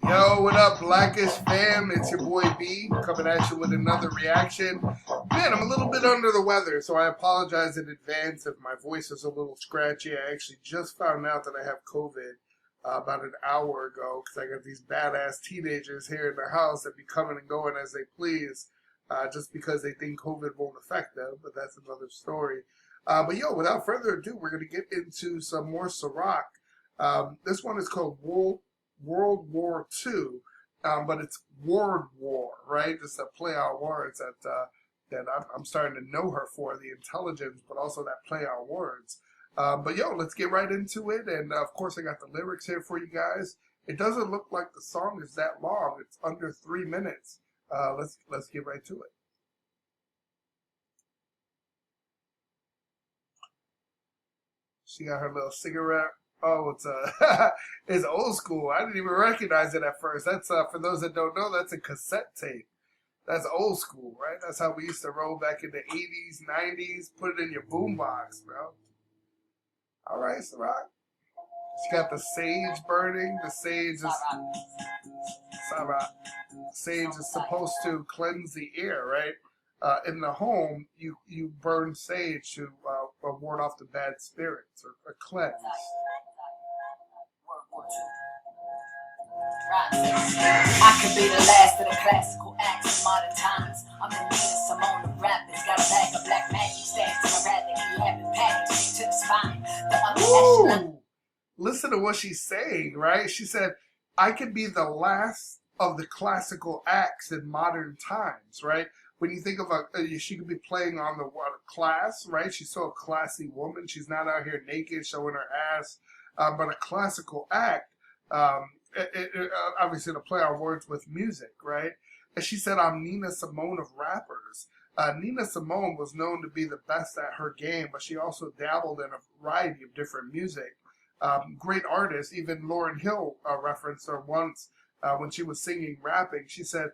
Yo, what up, Blackish fam? It's your boy B coming at you with another reaction. Man, I'm a little bit under the weather, so I apologize in advance if my voice is a little scratchy. I actually just found out that I have COVID about an hour ago because I got these badass teenagers here in the house that be coming and going as they please just because they think COVID won't affect them, but that's another story. But yo, without further ado, we're going to get into some more Sa-Roc. This one is called World War II, but it's Word War, right? Just a play on words that I'm starting to know her for, the intelligence, but also that play on words. But yo, let's get right into it. And of course, I got the lyrics here for you guys. It doesn't look like the song is that long. It's under 3 minutes. Let's get right to it. She got her little cigarette. Oh, it's old school. I didn't even recognize it at first. That's for those that don't know, that's a cassette tape. That's old school, right? That's how we used to roll back in the 80s, 90s. Put it in your boombox, bro. All right, Sa-Roc. She got the sage burning. The sage is Sa-Roc. Sage is supposed to cleanse the air, right? In the home, you burn sage to ward off the bad spirits or cleanse. I could be the last of the classical acts of modern times. I'm the meanest among the rappers. Got a bag of black magic stashed in a rat that you haven't packaged to the spine. The upper echelon. Listen to what she's saying, right? She said, I could be the last of the classical acts in modern times, right? When you think of she could be playing on the class, right? She's so a classy woman. She's not out here naked showing her ass. But a classical act, obviously to play on words with music, right? And she said, I'm Nina Simone of rappers. Nina Simone was known to be the best at her game, but she also dabbled in a variety of different music. Great artists, even Lauryn Hill referenced her once when she was singing, rapping. She said,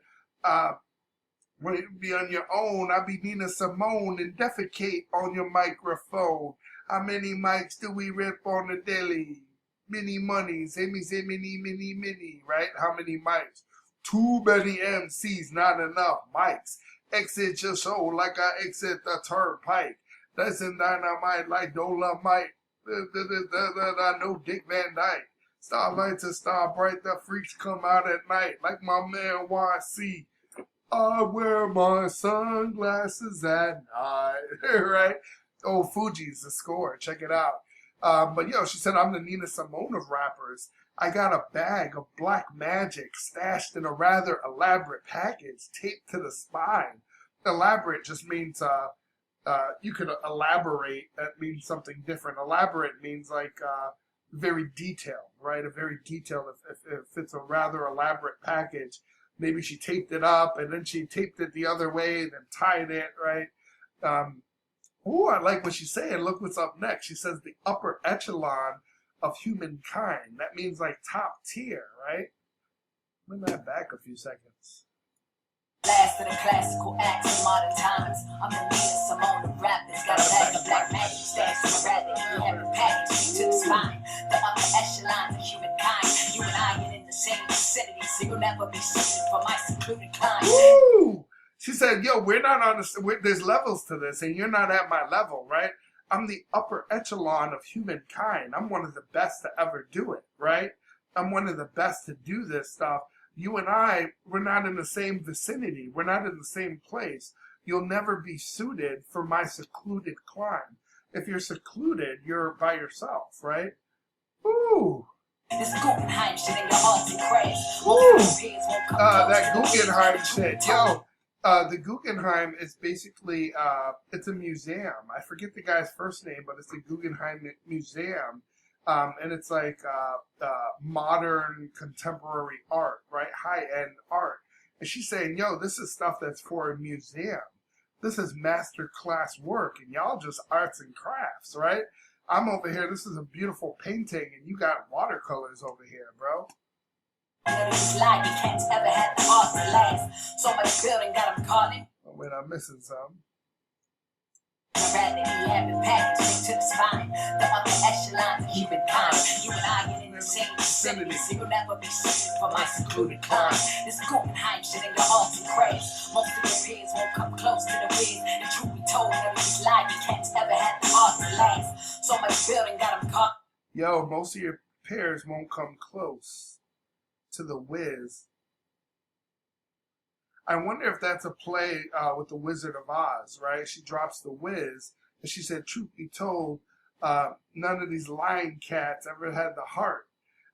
when you be on your own, I be Nina Simone and defecate on your microphone. How many mics do we rip on the daily? Many monies, many, right? How many mics? Too many MCs, not enough mics. Exit your show like I exit the turnpike. That's in dynamite like Dolomite. No Dick Van Dyke. Starlight to star bright, the freaks come out at night. Like my man YC. I wear my sunglasses at night, right? Oh, Fuji's the score. Check it out. But yo, she said, I'm the Nina Simone of rappers. I got a bag of black magic stashed in a rather elaborate package taped to the spine. Elaborate just means you could elaborate. That means something different. Elaborate means like very detailed, right? A very detailed. If it's a rather elaborate package. Maybe she taped it up and then she taped it the other way, then tied it, right? I like what she's saying. Look what's up next. She says the upper echelon of humankind. That means like top tier, right? Bring that back a few seconds. Last of the classical acts of modern times. I'm the meanest among the rappers. Got a bag of black magic stashed in a rat that you haven't packaged to the spine. The upper echelon of humankind. You and I ain't in the same vicinity, so you'll never be suited for my secluded climb. Woo! She said, yo, we're not on there's levels to this, and you're not at my level, right? I'm the upper echelon of humankind. I'm one of the best to ever do it, right? I'm one of the best to do this stuff. You and I, we're not in the same vicinity. We're not in the same place. You'll never be suited for my secluded climb. If you're secluded, you're by yourself, right? Ooh. This Guggenheim shit in your heart to crash. That Guggenheim shit. Yo, the Guggenheim is basically, it's a museum. I forget the guy's first name, but it's the Guggenheim Museum. And it's like modern contemporary art, right? High-end art. And she's saying, yo, this is stuff that's for a museum. This is master class work, and y'all just arts and crafts, right? I'm over here, this is a beautiful painting, and you got watercolors over here, bro. So much building got him calling. Oh, wait, I'm missing some. rather he have it packaged to the spine. The upper echelon of humankind. You and I get in the same vicinity, so you'll never be safe from my secluded climb. This Guggenheim shit in your awful craze. Most of your peers won't come close to the whiz. The truth be told, none of these lively cats ever had the heart to last. So much building got them caught. Yo, most of your peers won't come close to the whiz. I wonder if that's a play with the Wizard of Oz, right? She drops the whiz, and she said, truth be told, none of these lion cats ever had the heart,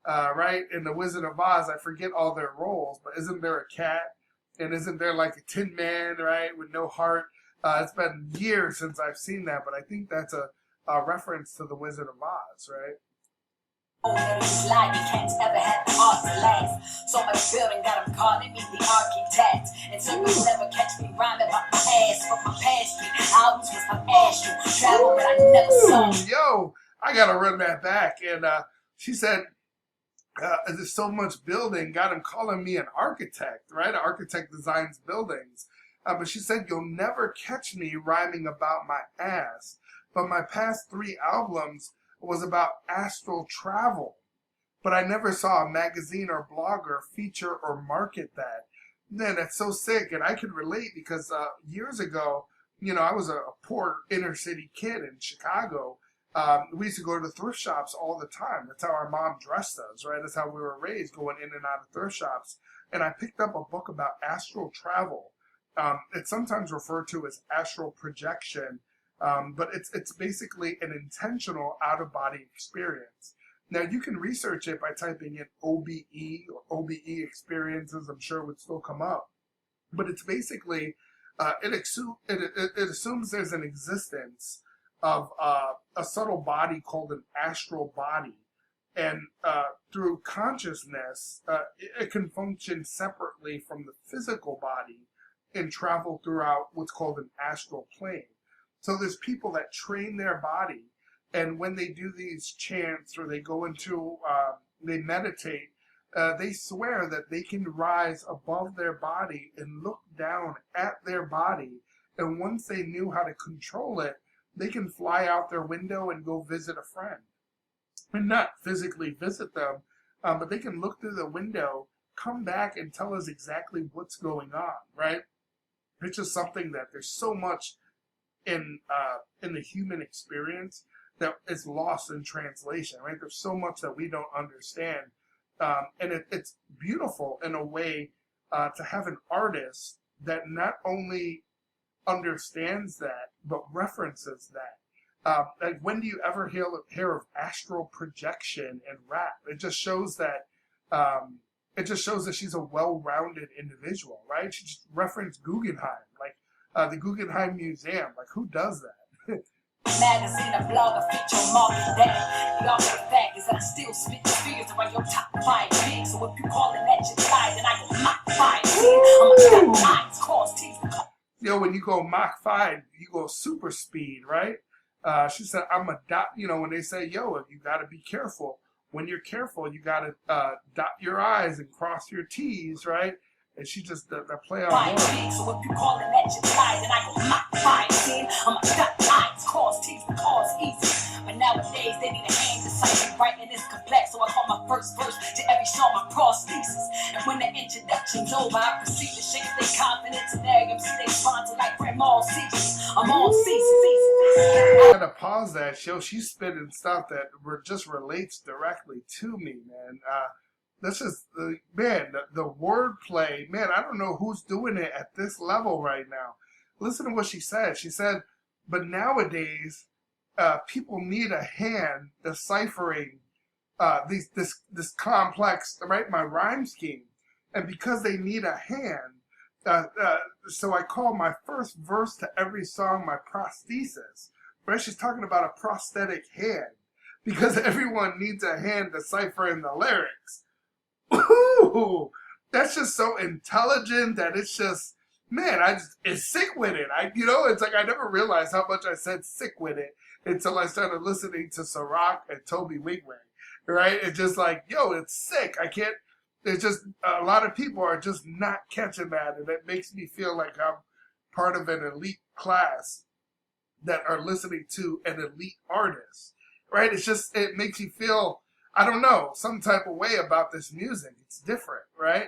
right? In the Wizard of Oz, I forget all their roles, but isn't there a cat? And isn't there like a Tin Man, right, with no heart? It's been years since I've seen that, but I think that's a reference to the Wizard of Oz, right? None of these lively cats ever had the heart to last. So much building got them calling me the architect. And so you'll never catch me rhyming about my ass. But my past 3 albums was my astral travel, but I never saw. Yo, I gotta run that back. And she said, there's so much building, got him calling me an architect, right? An architect designs buildings. But she said, you'll never catch me rhyming about my ass. But my past 3 albums was about astral travel. But I never saw a magazine or blogger feature or market that. Man, that's so sick. And I can relate because years ago, you know, I was a poor inner city kid in Chicago. We used to go to the thrift shops all the time. That's how our mom dressed us, right? That's how we were raised, going in and out of thrift shops. And I picked up a book about astral travel. It's sometimes referred to as astral projection, but it's basically an intentional out-of-body experience. Now, you can research it by typing in OBE or OBE experiences. I'm sure it would still come up. But it's basically, it assumes there's an existence of a subtle body called an astral body. And through consciousness, it can function separately from the physical body and travel throughout what's called an astral plane. So there's people that train their body, and when they do these chants or they go into, they meditate, they swear that they can rise above their body and look down at their body. And once they knew how to control it, they can fly out their window and go visit a friend. And not physically visit them, but they can look through the window, come back and tell us exactly what's going on, right? It's just something that there's so much in the human experience that is lost in translation, right? There's so much that we don't understand. And it's beautiful in a way to have an artist that not only understands that, but references that. Like, when do you ever hear of astral projection in rap? It just shows that she's a well-rounded individual, right? She just referenced Guggenheim, like the Guggenheim Museum. Like, who does that? Magazine, a blog, a feature, market that. The awful fact is that I still spit the figures around your top 5 gigs. So if you call it that you're tired, then I go Mach 5. I'm a stop 9's cause T's. Yo, when you go Mach 5, you go super speed, right? She said, I'm a dot, you know, when they say, yo, you got to be careful. When you're careful, you got to dot your I's and cross your T's, right? And she just, the play on words. So if you call it that you're tired, then I go Mach 5. I'm a dot 9's cause T's because easy. But nowadays, they need a hand to cipher writing is complex. So I call my first verse to every song my prosthesis. And when the introduction's over, I proceed to shake their confidence in their MC. They sponsor like Grandma all seasons. I'm all seasons. I had to pause that show. She's spitting stuff that just relates directly to me, man. This is, man, the wordplay, man, I don't know who's doing it at this level right now. Listen to what she said. She said, but nowadays, people need a hand deciphering this complex, right, my rhyme scheme. And because they need a hand, so I call my first verse to every song my prosthesis. Right? She's talking about a prosthetic hand. Because everyone needs a hand deciphering the lyrics. Ooh, that's just so intelligent that it's just, man, it's sick with it. It's like I never realized how much I said sick with it until I started listening to Sa-Roc and WWII, right? It's just like, yo, it's sick. It's just, a lot of people are just not catching that, and it makes me feel like I'm part of an elite class. that are listening to an elite artist, right? It's just, it makes you feel, I don't know, some type of way about this music. It's different, right?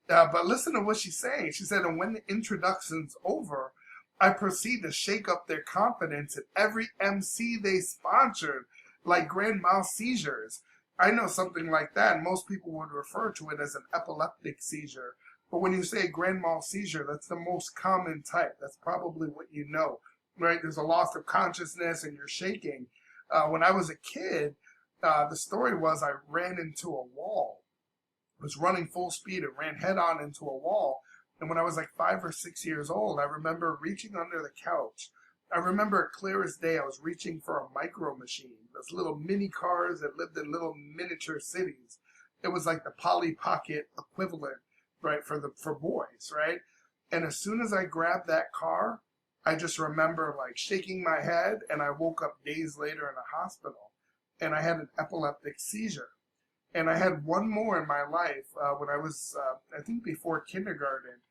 But listen to what she's saying. She said, and when the introduction's over, I proceed to shake up their confidence in every MC they sponsored, like grand mal seizures. I know something like that, and most people would refer to it as an epileptic seizure. But when you say grand mal seizure, that's the most common type. That's probably what you know, right? There's a loss of consciousness and you're shaking. When I was a kid, the story was I ran into a wall. I was running full speed and ran head on into a wall. And when I was like 5 or 6 years old, I remember reaching under the couch. I remember it clear as day. I was reaching for a micro machine. Those little mini cars that lived in little miniature cities. It was like the Polly Pocket equivalent, right, for boys, right? And as soon as I grabbed that car, I just remember like shaking my head, and I woke up days later in a hospital, and I had an epileptic seizure. And I had one more in my life when I was, I think before kindergarten.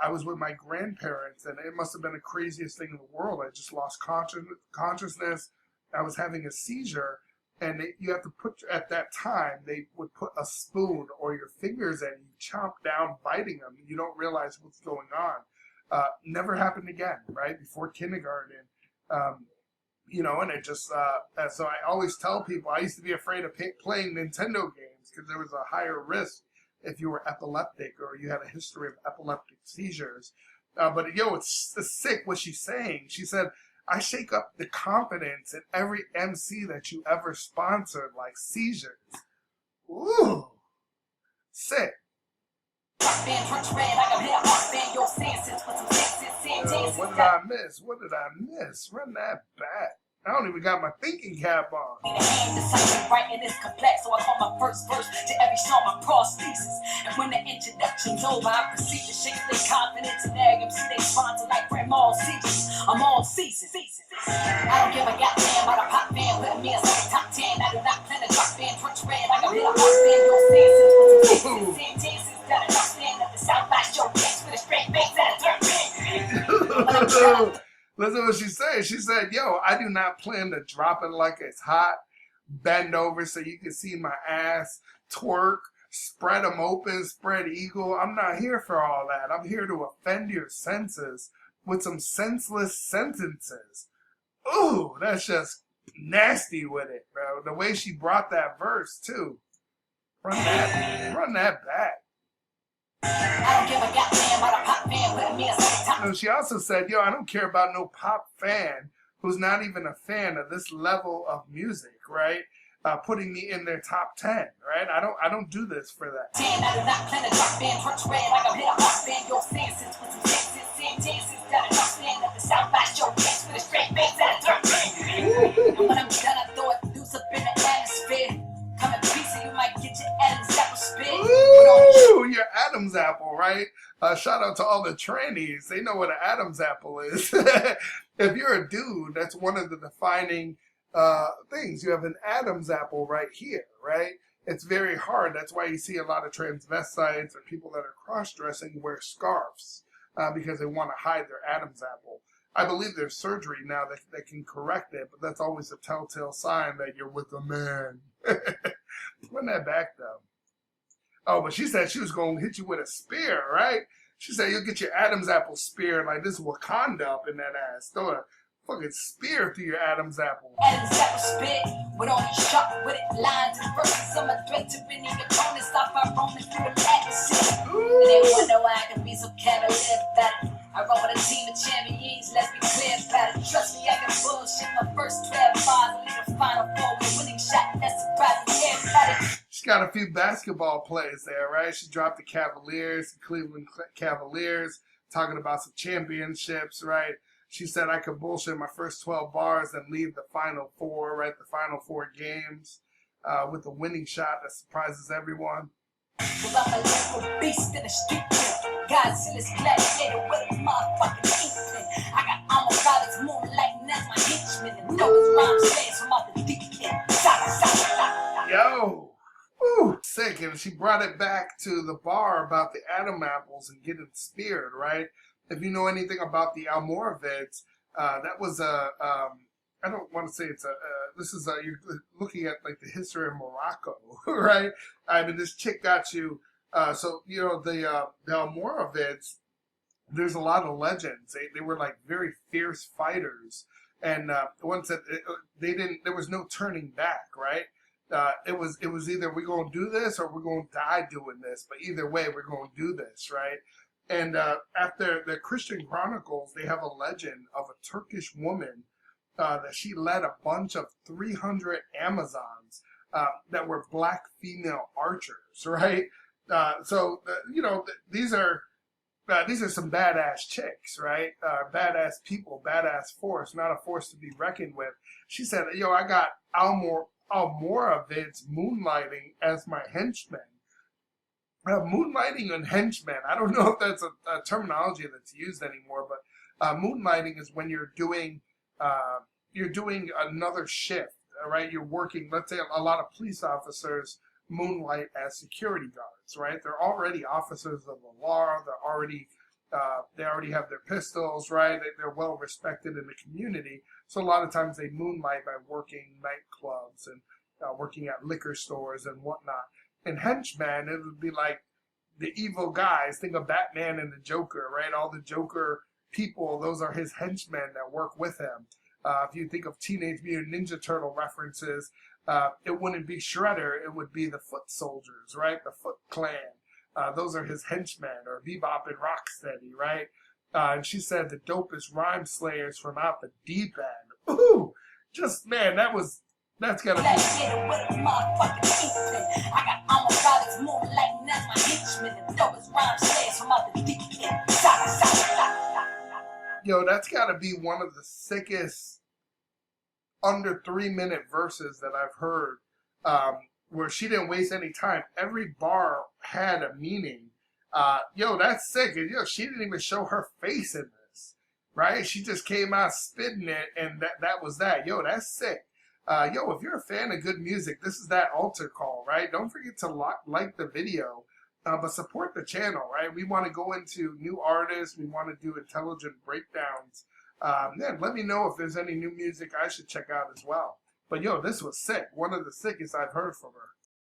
I was with my grandparents, and it must have been the craziest thing in the world. I just lost consciousness. I was having a seizure, and you have to put, at that time, they would put a spoon or your fingers in, you chomp down, biting them, and you don't realize what's going on. Never happened again, right? Before kindergarten. And it just, so I always tell people, I used to be afraid of playing Nintendo games because there was a higher risk if you were epileptic or you had a history of epileptic seizures. But it's sick what she's saying. She said, I shake up the confidence in every MC that you ever sponsored, like seizures. Ooh, sick. What did I miss? What did I miss? Run that back. I don't even got my thinking cap on. Writing is complex, so I call my first verse to every song my prosthesis. And when the introduction's over, I proceed to shake their confidence in every MC they sponsor like grandma seizures. I'm all seasons. I don't give a goddamn about a pop band, putting me inside the top 10. I do not plan to drop band, punch red. I got hit a hot band, your senses with some sentences that understand that the South by show dance with a straight face at a turn. Listen what she said. She said, yo, I do not plan to drop it like it's hot, bend over so you can see my ass, twerk, spread them open, spread eagle. I'm not here for all that. I'm here to offend your senses with some senseless sentences. Ooh, that's just nasty with it, bro. The way she brought that verse, too. Run that back. I don't give a goddamn about a pop fan putting me inside the top. And she also said, yo, I don't care about no pop fan who's not even a fan of this level of music, right? Putting me in their top 10, right? I don't do this for that. I do not plan to drop band, punch red. I got hit a hot band, your senses with some sentences that understand that the South by show dance with a straight face at a turn. And when I'm done, I throw a deuce up in the atmosphere. Come in peace, and you might get your Adam's apple spit. Ooh, your Adam's apple, right? Shout out to all the trannies. They know what an Adam's apple is. If you're a dude, that's one of the defining things. You have an Adam's apple right here, right? It's very hard. That's why you see a lot of transvestites or people that are cross-dressing wear scarves because they want to hide their Adam's apple. I believe there's surgery now that can correct it, but that's always a telltale sign that you're with a man. Run that back, though. Oh, but she said she was going to hit you with a spear, right? She said you'll get your Adam's apple spear like this Wakanda up in that ass. Throw a fucking spear through your Adam's apple. Adam's apple spit with all these sharp with it lines and verses. I'm a threat to any opponent. Stop our roaming through the legacy. And they wonder why I can be so cavalier about it. I roll with a team of champions, let's be clear about it. Trust me, I can bullshit my first 12 bars and leave the final four with winning shot. That's surprising everybody. She's got a few basketball plays there, right? She dropped the Cavaliers, the Cleveland Cavaliers, talking about some championships, right? She said I could bullshit my first 12 bars and leave the final four, right? The final 4 games with the winning shot that surprises everyone. Cause I'm a lyrical beast in the street. Godzilla's gladiator with a motherfucking inkling. I got almost all this moonlighting as my henchman. And those rhyme slaves from out the deep end. Yo! Woo! Sick. And she brought it back to the bar about the Adam apples and getting speared, right? If you know anything about the Almoravids, That was a, I don't want to say it's a, this is a, you're looking at like the history of Morocco, right? I mean, this chick got you, so, you know, the Almoravids, there's a lot of legends. They were like very fierce fighters. And once that they didn't, there was no turning back, right? It was either we're going to do this or we're going to die doing this. But either way, we're going to do this, right? And after the Christian Chronicles, they have a legend of a Turkish woman that she led a bunch of 300 Amazons that were black female archers, right? You know, these are some badass chicks, right? Badass people, badass force, not a force to be reckoned with. She said, yo, I got Almoravids moonlighting as my henchmen. Moonlighting and henchmen, I don't know if that's a terminology that's used anymore, but moonlighting is when you're doing another shift, right? You're working, let's say a lot of police officers moonlight as security guards, right? They're already officers of the law. They already have their pistols, right? They're well respected in the community. So a lot of times they moonlight by working nightclubs and working at liquor stores and whatnot. And henchmen, it would be like the evil guys. Think of Batman and the Joker, right? All the Joker people, those are his henchmen that work with him. If you think of Teenage Mutant Ninja Turtle references, it wouldn't be Shredder, it would be the Foot Soldiers, right? The Foot Clan. Those are his henchmen, or Bebop and Rocksteady, right? And she said the dopest rhyme slayers from out the deep end. Ooh! Just, man, that's gotta be... Let's get it with a motherfucking kingpin. I got all my brothers moonlighting as my henchmen. The dopest rhyme slayers from out the deep end. Yo, that's gotta be one of the sickest under 3-minute verses that I've heard, where she didn't waste any time. Every bar had a meaning. Yo, that's sick. And, yo, she didn't even show her face in this, right? She just came out spitting it, and that was that. Yo, that's sick. Yo, if you're a fan of good music, this is that altar call, right? Don't forget to like the video, but support the channel, right? We want to go into new artists. We want to do intelligent breakdowns. Let me know if there's any new music I should check out as well. But yo, this was sick. One of the sickest I've heard from her.